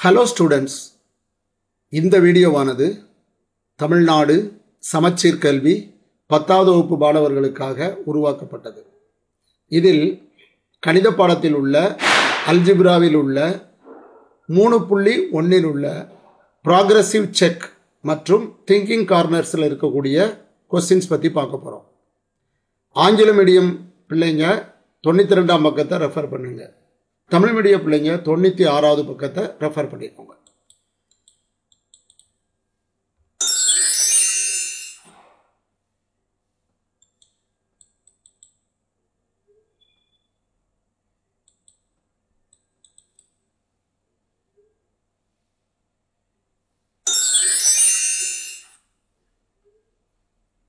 Hello students, இந்த வீடியோவானது தமிழ்நாடு சமச்சீர் கல்வி 10வது வகுப்பு மாணவர்களுக்காக உருவாக்கப்பட்டது. இதில் கணித பாடத்தில் உள்ள அல்ஜிப்ராவில் உள்ள 3.1 இல் உள்ள ப்ராக்ரெசிவ் செக் மற்றும் திங்கிங் கார்னர்ஸில் இருக்கக்கூடிய கொஸ்டின்ஸ் பற்றி பார்க்க போகிறோம். ஆங்கில மீடியம் பிள்ளைங்க 92ஆம் பக்கத்தை ரெஃபர் பண்ணுங்க. தமிழ் மீடியம் பிள்ளைங்க 96வது பக்கத்தை ரெஃபர் பண்ணிக்கோங்க.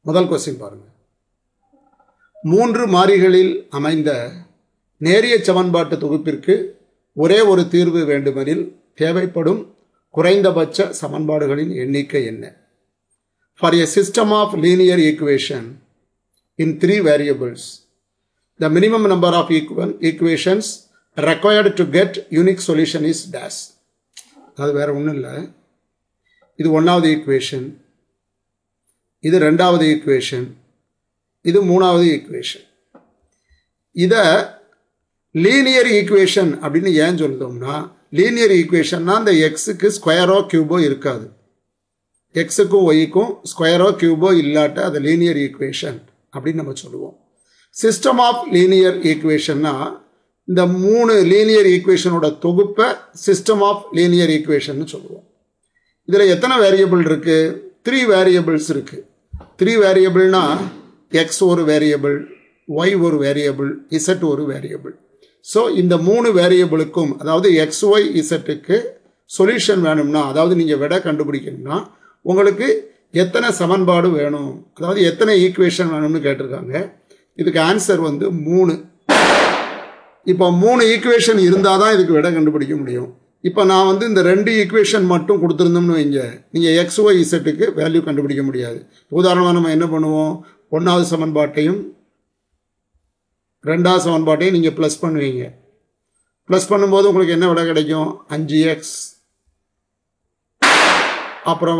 முதல் கொஸ்டின் பாருங்க. 3 மாறிகளில் அமைந்த நேரிய சமன்பாட்டு தொகுப்பிற்கு ஒரே ஒரு தீர்வு வேண்டுமெனில் தேவைப்படும் குறைந்தபட்ச சமன்பாடுகளின் எண்ணிக்கை என்ன? For a system of linear equation in 3 variables, the minimum number of equations required to get unique solution is dash. அது வேற ஒன்றும் இல்லை. இது 1வது ஈக்குவேஷன், இது 2வது ஈக்குவேஷன், இது 3வது ஈக்குவேஷன். இதை லீனியர் ஈக்குவேஷன் அப்படின்னு ஏன் சொல்லுதோம்னா, லீனியர் ஈக்குவேஷன்னா அந்த எக்ஸுக்கு ஸ்கொயரோ கியூபோ இருக்காது. எக்ஸுக்கும் ஒய்க்கும் ஸ்கொயரோ கியூபோ இல்லாட்ட அது லீனியர் ஈக்குவேஷன் அப்படின்னு நம்ம சொல்லுவோம். சிஸ்டம் ஆஃப் லீனியர் ஈக்குவேஷன்னா இந்த 3 லீனியர் ஈக்குவேஷனோட தொகுப்பை சிஸ்டம் ஆஃப் லீனியர் ஈக்குவேஷன் சொல்லுவோம். இதில் எத்தனை வேரியபிள் இருக்கு? 3 வேரியபிள்ஸ் இருக்கு. 3 வேரியபிள்னா எக்ஸ் ஒரு வேரியபிள், ஒய் ஒரு வேரியபிள், இசட் ஒரு வேரியபிள். ஸோ இந்த 3 வேரியபிளுக்கும், அதாவது எக்ஸ் ஒய் இசட்டுக்கு சொல்யூஷன் வேணும்னா, அதாவது நீங்கள் விடை கண்டுபிடிக்கணும்னா உங்களுக்கு எத்தனை சமன்பாடு வேணும், அதாவது எத்தனை ஈக்குவேஷன் வேணும்னு கேட்டிருக்காங்க. இதுக்கு ஆன்சர் 3. இப்போ 3 ஈக்குவேஷன் இருந்தால் தான் இதுக்கு விடை கண்டுபிடிக்க முடியும். இப்போ நான் இந்த 2 ஈக்குவேஷன் மட்டும் கொடுத்துருந்தோம்னு வைங்க, நீங்கள் எக்ஸ் ஒய் இசட்டுக்கு வேல்யூ கண்டுபிடிக்க முடியாது. உதாரணமாக நம்ம என்ன பண்ணுவோம், 1வது சமன்பாட்டையும் 2வது சமன்பாட்டையும் நீங்கள் ப்ளஸ் பண்ணுவீங்க. ப்ளஸ் பண்ணும்போது உங்களுக்கு என்ன விடை கிடைக்கும்? 5x. அப்புறம்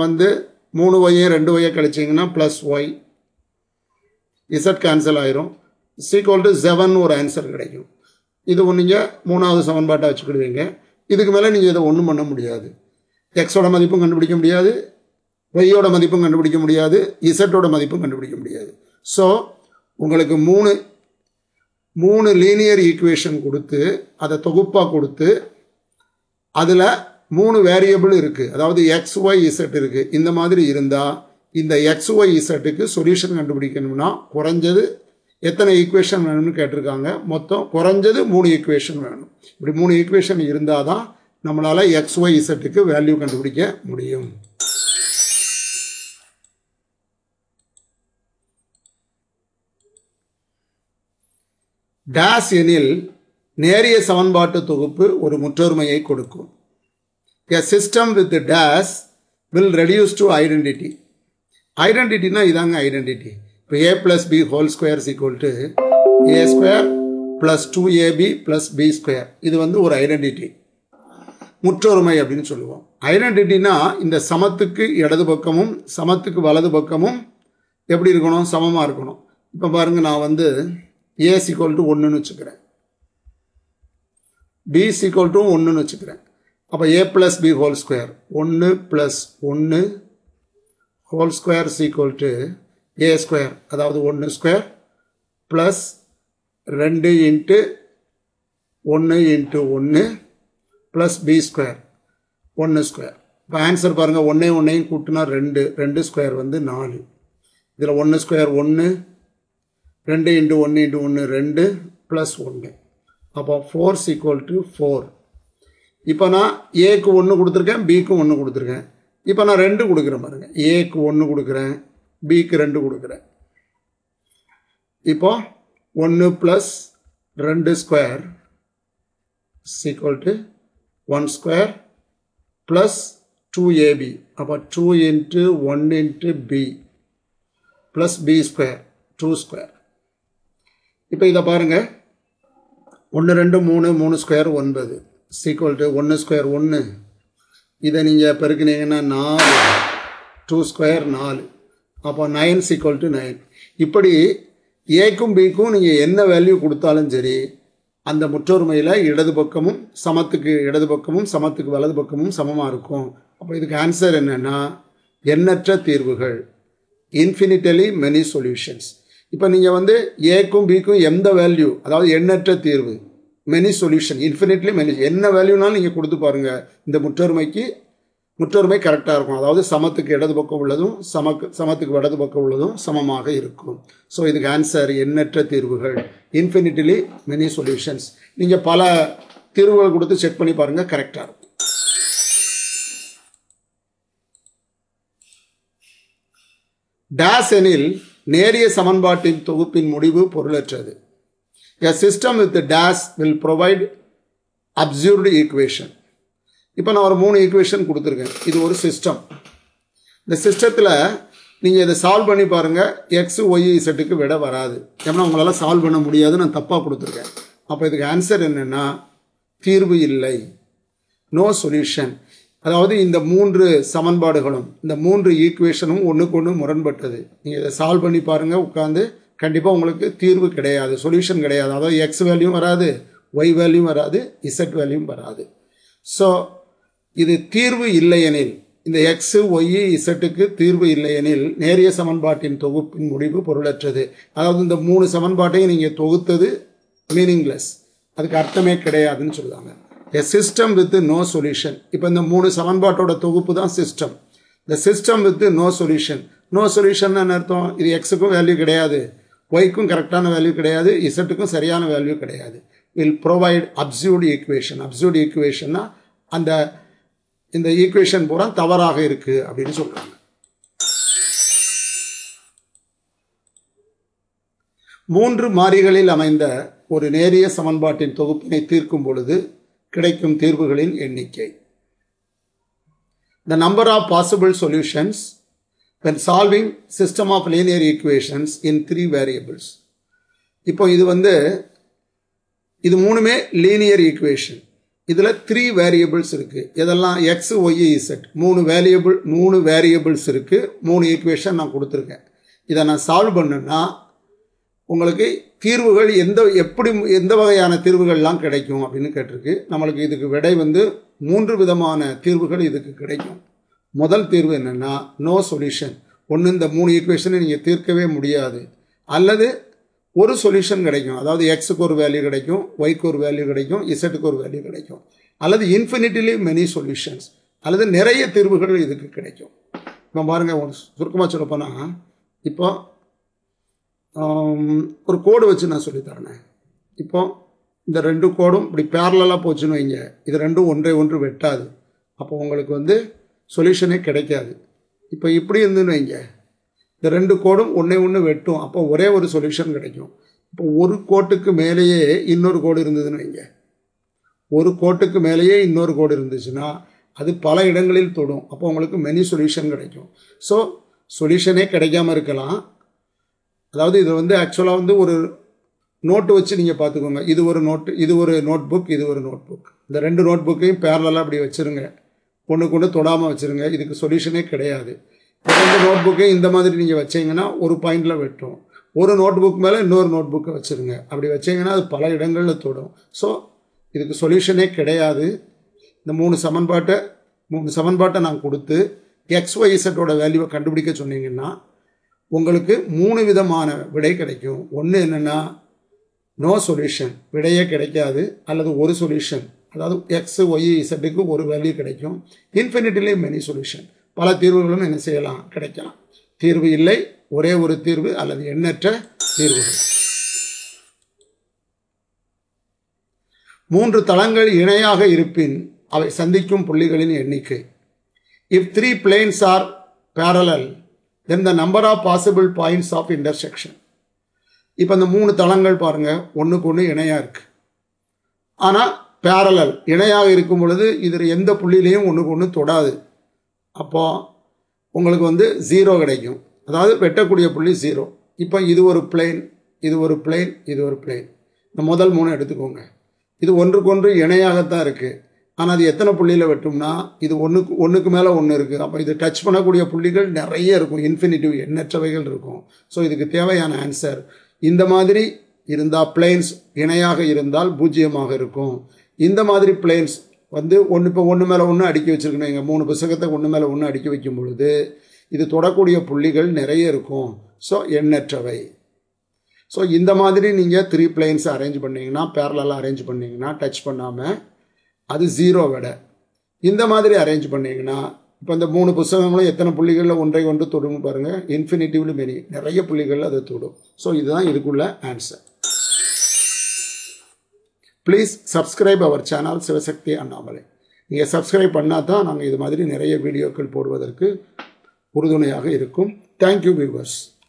3y 2y கழிச்சிங்கன்னா ப்ளஸ் ஒய், இசட் கேன்சல் ஆயிரும். = 7 ஒரு ஆன்சர் கிடைக்கும். இது நீங்கள் 3வது சமன்பாட்டை வச்சுக்கிடுவீங்க. இதுக்கு மேலே நீங்கள் இதை ஒன்றும் பண்ண முடியாது. எக்ஸோட மதிப்பும் கண்டுபிடிக்க முடியாது, ஒய்யோட மதிப்பும் கண்டுபிடிக்க முடியாது, இசட்டோட மதிப்பும் கண்டுபிடிக்க முடியாது. ஸோ உங்களுக்கு 3 லீனியர் ஈக்குவேஷன் கொடுத்து அதை தொகுப்பாக கொடுத்து அதில் 3 வேரியபிள் இருக்குது, அதாவது எக்ஸ் ஒய் இசட் இருக்குது. இந்த மாதிரி இருந்தால் இந்த எக்ஸ் ஒய் இசட்டுக்கு சொல்யூஷன் கண்டுபிடிக்கணும்னா குறைஞ்சது எத்தனை ஈக்குவேஷன் வேணும்னு கேட்டிருக்காங்க. மொத்தம் குறைஞ்சது 3 ஈக்குவேஷன் வேணும். இப்படி 3 ஈக்குவேஷன் இருந்தால் தான் நம்மளால் எக்ஸ் ஒய் இசட்டுக்கு வேல்யூ கண்டுபிடிக்க முடியும். டேஷ் எனில் நேரிய சமன்பாட்டு தொகுப்பு ஒரு முற்றொருமையை கொடுக்கும். A system with dash will reduce to identity. ஐடென்டிட்டினா இதாங்க ஐடென்டிட்டி. இப்போ a plus b whole square is equal to a square plus 2ab plus b square. இது ஒரு ஐடென்டிட்டி, முற்றொருமை அப்படின்னு சொல்லுவோம். ஐடென்டிட்டினா இந்த சமத்துக்கு இடது பக்கமும் சமத்துக்கு வலது பக்கமும் எப்படி இருக்கணும்? சமமாக இருக்கணும். இப்போ பாருங்க, நான் a = 1ன்னு வச்சுக்கிறேன், b = 1ன்னு வச்சுக்கிறேன். அப்போ a plus b whole square 1 plus 1 whole square is equal to a square, அதாவது 1 square plus 2 into 1 into 1 plus b square 1 square. இப்போ ஆன்சர் பாருங்க, 1 கூட்டினா 2 ஸ்கொயர் 4. இதில் 1 ஸ்கொயர் 1, 2 into 1 into 1 2 plus 1. அப்போ 4 = 4. இப்போ நான் ஏக்கு 1 கொடுத்துருக்கேன், பிக்கு 1 கொடுத்துருக்கேன். இப்போ நான் 2 கொடுக்குறேன் பாருங்க, ஏக்கு 1 கொடுக்குறேன், பிக்கு 2 கொடுக்குறேன். இப்போ 1 plus 2 square = 1 square plus 2ab. அப்போ 2 into 1 into b plus b square 2 square. இப்போ இதை பாருங்க, 1 2 3 3 ஸ்கொயர் 9 = 1 ஸ்கொயர் 1 இதை நீங்கள் பெருக்கினீங்கன்னா 4, 2 ஸ்கொயர் 4, அப்போ 9 = 9. இப்படி ஏக்கும் பிக்கும் நீங்கள் என்ன வேல்யூ கொடுத்தாலும் சரி, அந்த முற்றொருமையில் இடது பக்கமும் சமத்துக்கு இடது பக்கமும் சமத்துக்கு வலது பக்கமும் சமமாக இருக்கும். அப்போ இதுக்கு ஆன்சர் என்னென்னா எண்ணற்ற தீர்வுகள், இன்ஃபினிட்டலி மெனி சொல்யூஷன்ஸ். இப்போ நீங்கள் வந்து ஏக்கும் பிக்கும் எந்த வேல்யூ, அதாவது எண்ணற்ற தீர்வு, மெனி சொல்யூஷன், இன்ஃபினிட்லி மெனி, என்ன வேல்யூனாலும் நீங்கள் கொடுத்து பாருங்கள், இந்த முற்றொருமை கரெக்டாக இருக்கும். அதாவது சமத்துக்கு இடது பக்கம் உள்ளதும் சமத்துக்கு வலது பக்கம் உள்ளதும் சமமாக இருக்கும். ஸோ இதுக்கு ஆன்சர் எண்ணற்ற தீர்வுகள், இன்ஃபினிட்டிலி மெனி சொல்யூஷன்ஸ். நீங்கள் பல தீர்வுகள் கொடுத்து செக் பண்ணி பாருங்கள், கரெக்டாக இருக்கும். டேஸ் எனில் நேரிய சமன்பாட்டின் தொகுப்பின் முடிவு பொருளற்றது. A system with dash will provide absurd equation. இப்போ நான் ஒரு 3 ஈக்குவேஷன் கொடுத்துருக்கேன். இது ஒரு சிஸ்டம். இந்த சிஸ்டத்தில் நீங்கள் இதை சால்வ் பண்ணி பாருங்கள், எக்ஸ் ஒய் இசட்டுக்கு விட வராது. ஏன்னா உங்களால் சால்வ் பண்ண முடியாது, நான் தப்பாக கொடுத்துருக்கேன். அப்போ இதுக்கு ஆன்சர் என்னென்னா தீர்வு இல்லை, நோ சொல்யூஷன். அதாவது இந்த 3 சமன்பாடுகளும் இந்த 3 ஈக்குவேஷனும் ஒன்றுக்கு ஒன்று முரண்பட்டது. நீங்கள் இதை சால்வ் பண்ணி பாருங்கள் உட்காந்து, கண்டிப்பாக உங்களுக்கு தீர்வு கிடையாது, சொல்யூஷன் கிடையாது. அதாவது எக்ஸ் வேல்யூவும் வராது, ஒய் வேல்யூவும் வராது, இசட் வேல்யூவும் வராது. ஸோ இது தீர்வு இல்லையெனில், இந்த எக்ஸு ஒய் இசட்டுக்கு தீர்வு இல்லையெனில் நேரிய சமன்பாட்டின் தொகுப்பின் முடிவு பொருளற்றது. அதாவது இந்த 3 சமன்பாட்டையும் நீங்கள் தொகுத்தது மீனிங்லெஸ், அதுக்கு அர்த்தமே கிடையாதுன்னு சொல்லுவாங்க. A system with no solution. இப்போ இந்த 3 சமன்பாட்டோட தொகுப்பு தான் சிஸ்டம். இந்த system with no solution. No solution அர்த்தம், இது எக்ஸுக்கும் வேல்யூ கிடையாது, ஒய்க்கும் கரெக்டான வேல்யூ கிடையாது, இசட்டுக்கும் சரியான வேல்யூ கிடையாது. Will provide absurd equation. Absurd ஈக்குவேஷன்னா இந்த ஈக்குவேஷன் பூரா தவறாக இருக்கு அப்படின்னு சொல்றாங்க. 3 மாறிகளில் அமைந்த ஒரு நேரிய சமன்பாட்டின் தொகுப்பினை தீர்க்கும் பொழுது கிடைக்கும் தீர்வுகளின் எண்ணிக்கை. The number of possible solutions when solving system of linear equations in 3 variables. இப்போ இது 3மே லீனியர் ஈக்குவேஷன். இதில் 3 வேரியபிள்ஸ் இருக்குது. இதெல்லாம் எக்ஸ் ஒய் இசட் 3 வேரியபிள்ஸ் இருக்குது. 3 ஈக்குவேஷன் நான் கொடுத்துருக்கேன். இதை நான் சால்வ் பண்ணுன்னா உங்களுக்கு தீர்வுகள் எந்த வகையான தீர்வுகள்லாம் கிடைக்கும் அப்படின்னு கேட்டிருக்கு. நம்மளுக்கு இதுக்கு விடை 3 விதமான தீர்வுகள் இதுக்கு கிடைக்கும். முதல் தீர்வு என்னென்னா நோ சொல்யூஷன். ஒன்று, இந்த 3 ஈக்குவேஷனை நீங்கள் தீர்க்கவே முடியாது, அல்லது ஒரு சொல்யூஷன் கிடைக்கும். அதாவது எக்ஸுக்கு ஒரு வேல்யூ கிடைக்கும், ஒய்க்கு ஒரு வேல்யூ கிடைக்கும், இசட்டுக்கு ஒரு வேல்யூ கிடைக்கும், அல்லது இன்ஃபினிட்டிலி மெனி சொல்யூஷன்ஸ், அல்லது நிறைய தீர்வுகள் இதுக்கு கிடைக்கும். இப்போ பாருங்கள், சுருக்கமாக சொல்லப்போனால் இப்போ ஒரு கோடு வச்சு நான் சொல்லித்தரேன். இப்போ இந்த 2 கோடும் இப்படி பேரலாக போச்சுன்னு வைங்க, இது ரெண்டும் ஒன்றை வெட்டாது. அப்போ உங்களுக்கு சொல்யூஷனே கிடைக்காது. இப்போ இப்படி இருந்துன்னு வைங்க, இந்த 2 கோடும் ஒன்று வெட்டும், அப்போ ஒரே ஒரு சொல்யூஷன் கிடைக்கும். இப்போ ஒரு கோட்டுக்கு மேலேயே இன்னொரு கோடு இருந்ததுன்னு வைங்க, ஒரு கோட்டுக்கு மேலேயே இன்னொரு கோடு இருந்துச்சுன்னா அது பல இடங்களில் தொடும். அப்போ உங்களுக்கு மெனி சொல்யூஷன் கிடைக்கும். ஸோ சொல்யூஷனே கிடைக்காம இருக்கலாம். அதாவது இது ஆக்சுவலாக ஒரு நோட்டு வச்சு நீங்கள் பார்த்துக்கோங்க. இது ஒரு நோட்டு, இது ஒரு நோட் புக், இது ஒரு நோட் புக். இந்த 2 நோட் புக்கையும் பேரலாக அப்படி வச்சுருங்க, ஒன்று தொடாமல் வச்சுருங்க. இதுக்கு சொல்யூஷனே கிடையாது. 2 நோட் புக்கையும் இந்த மாதிரி நீங்கள் வச்சிங்கன்னா ஒரு பாயிண்டில் வெட்டும். ஒரு நோட் புக் மேலே இன்னொரு நோட் புக்கை வச்சுருங்க, அப்படி வச்சிங்கன்னா அது பல இடங்களில் தொடும். ஸோ இதுக்கு சொல்யூஷனே கிடையாது. இந்த 3 சமன்பாட்டை நான் கொடுத்து XYZோட வேல்யூவை கண்டுபிடிக்க சொன்னீங்கன்னா உங்களுக்கு 3 விதமான விடை கிடைக்கும். ஒன்று என்னென்னா நோ சொல்யூஷன், விடையே கிடைக்காது, அல்லது ஒரு சொல்யூஷன், அதாவது XYZக்கு ஒரு வேல்யூ கிடைக்கும். இன்ஃபினிட்டிலி மெனி சொல்யூஷன், பல தீர்வுகளும் என்ன செய்யலாம், கிடைக்கலாம். தீர்வு இல்லை, ஒரே ஒரு தீர்வு அல்லது எண்ணற்ற தீர்வுகள். 3 தளங்கள் இணையாக இருப்பின் அவை சந்திக்கும் புள்ளிகளின் எண்ணிக்கை. If 3 planes are parallel, then the number of possible points of intersection. இப்போ இந்த 3 தளங்கள் பாருங்க, ஒன்றுக்கு ஒன்று இணையாக இருக்கு. ஆனால் பேரலல், இணையாக இருக்கும் பொழுது இதில் எந்த புள்ளியிலையும் ஒன்றுக்கு ஒன்று தொடாது. அப்போ உங்களுக்கு 0 கிடைக்கும். அதாவது வெட்டக்கூடிய புள்ளி 0. இப்போ இது ஒரு பிளேன், இது ஒரு பிளேன், இது ஒரு பிளேன். இந்த முதல் 3 எடுத்துக்கோங்க. இது ஒன்றுக்கு ஒன்று இணையாகத்தான் இருக்குது. ஆனால் அது எத்தனை புள்ளியில் வெட்டும்னா இது ஒன்றுக்கு மேலே ஒன்று இருக்குது. அப்போ இது டச் பண்ணக்கூடிய புள்ளிகள் நிறைய இருக்கும், இன்ஃபினிட்டிவ் எண்ணற்றவைகள் இருக்கும். ஸோ இதுக்கு தேவையான ஆன்சர் இந்த மாதிரி இருந்தால் பிளேன்ஸ் இணையாக இருந்தால் பூஜ்ஜியமாக இருக்கும். இந்த மாதிரி பிளேன்ஸ் வந்து இப்போ ஒன்று மேலே ஒன்று அடுக்கி வச்சுருக்கணும். எங்கள் 3 புத்தகத்தை ஒன்று மேலே ஒன்று அடுக்கி வைக்கும் பொழுது இது தொடக்கூடிய புள்ளிகள் நிறைய இருக்கும். ஸோ எண்ணற்றவை. ஸோ இந்த மாதிரி நீங்கள் 3 பிளேன்ஸை அரேஞ்ச் பண்ணிங்கன்னா, பேரலாக அரேஞ்ச் பண்ணிங்கன்னா டச் பண்ணாமல் அது 0 விட இந்த மாதிரி அரேஞ்ச் பண்ணிங்கன்னா இப்போ இந்த 3 புத்தகங்களும் எத்தனை புள்ளிகளில் ஒன்றை ஒன்று தொடும் பாருங்கள். இன்ஃபினிட்டிவ்லி மெனி நிறைய புள்ளிகளில் அதை தொடும். ஸோ இதுதான் இதுக்குள்ள answer. Please subscribe our channel Sivasakthi Annamalai. நீங்கள் சப்ஸ்கிரைப் பண்ணால் தான் நாங்கள் இது மாதிரி நிறைய வீடியோக்கள் போடுவதற்கு உறுதுணையாக இருக்கும். Thank you viewers.